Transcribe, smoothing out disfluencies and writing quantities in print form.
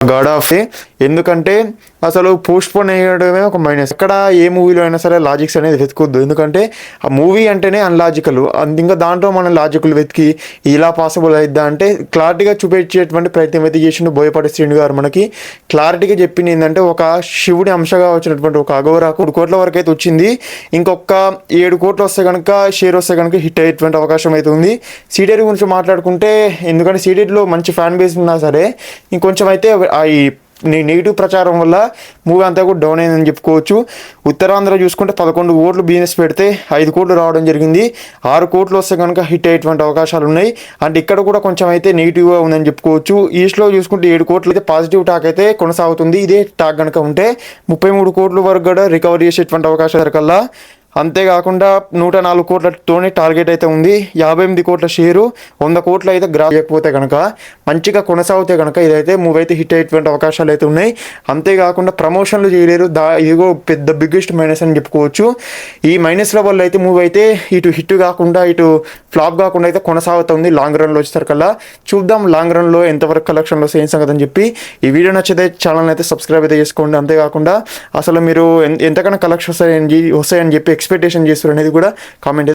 God of ఎందుకంటే అసలు post phone అయ్యడమే ఒక మైనస్. ఎక్కడ ఏ మూవీలో అయినా సరే లాజిక్స్ అనేది వెతుకొద్దు, ఎందుకంటే ఆ మూవీ అంటేనే అన్లాజికల్. ఇంకా దాంట్లో మనం లాజికల్ వెతికి ఇలా పాసిబుల్ అయిద్దా అంటే క్లారిటీగా చూపించేటువంటి ప్రయత్నం అయితే చేసిండు బోయపాటి శ్రీను గారు. మనకి క్లారిటీగా చెప్పింది ఏంటంటే ఒక శివుడి అంశగా వచ్చినటువంటి ఒక అఘోరా 3 కోట్ల వరకు అయితే వచ్చింది. ఇంకొక 7 కోట్లు వస్తే కనుక షేర్ వస్తే కనుక హిట్ అయ్యేటువంటి అవకాశం అయితే ఉంది. సీడెడ్ గురించి మాట్లాడుకుంటే, ఎందుకంటే సీడెడ్లో మంచి ఫ్యాన్ బేస్ ఉన్నా సరే ఇంకొంచెం అయితే ఈ నెగిటివ్ ప్రచారం వల్ల మూవీ అంతా కూడా డౌన్ అయిందని చెప్పుకోవచ్చు. ఉత్తరాంధ్ర చూసుకుంటే 11 కోట్లు బిజినెస్ పెడితే 5 కోట్లు రావడం జరిగింది. 6 కోట్లు వస్తే కనుక హిట్ అయ్యేటువంటి అవకాశాలు ఉన్నాయి. అంటే ఇక్కడ కూడా కొంచెం అయితే నెగిటివ్గా ఉందని చెప్పుకోవచ్చు. ఈస్ట్లో చూసుకుంటే 7 కోట్లు అయితే పాజిటివ్ టాక్ అయితే కొనసాగుతుంది. ఇదే టాక్ కనుక ఉంటే 33 కోట్ల వరకు కూడా రికవరీ చేసేటువంటి అవకాశాలు కల్లా. అంతేకాకుండా 104 కోట్లతోనే టార్గెట్ అయితే ఉంది. 58 కోట్ల షేరు, 100 కోట్లు అయితే గ్రాప్ చేయకపోతే కనుక మంచిగా కొనసాగితే కనుక ఇదైతే మూవీ అయితే హిట్ అయ్యేటువంటి అవకాశాలు అయితే ఉన్నాయి. అంతేకాకుండా ప్రమోషన్లు చేయలేరు, ఇదిగో పెద్ద బిగ్గెస్ట్ మైనస్ అని చెప్పుకోవచ్చు. ఈ మైనస్ల వల్ల అయితే మూవీ అయితే ఇటు హిట్ కాకుండా ఇటు ఫ్లాప్ కాకుండా అయితే కొనసాగుతుంది. లాంగ్ రన్లో వచ్చేసరికల్లా చూద్దాం లాంగ్ రన్లో ఎంతవరకు కలెక్షన్లో సేమ్ సంగతి అని చెప్పి. ఈ వీడియో నచ్చితే ఛానల్ అయితే సబ్స్క్రైబ్ అయితే చేసుకోండి. అంతేకాకుండా అసలు మీరు ఎంతకన్నా కలెక్షన్ వస్తాయని చెప్పి ఎక్స్పెక్టేషన్ చేస్తారు అనేది కూడా కామెంట్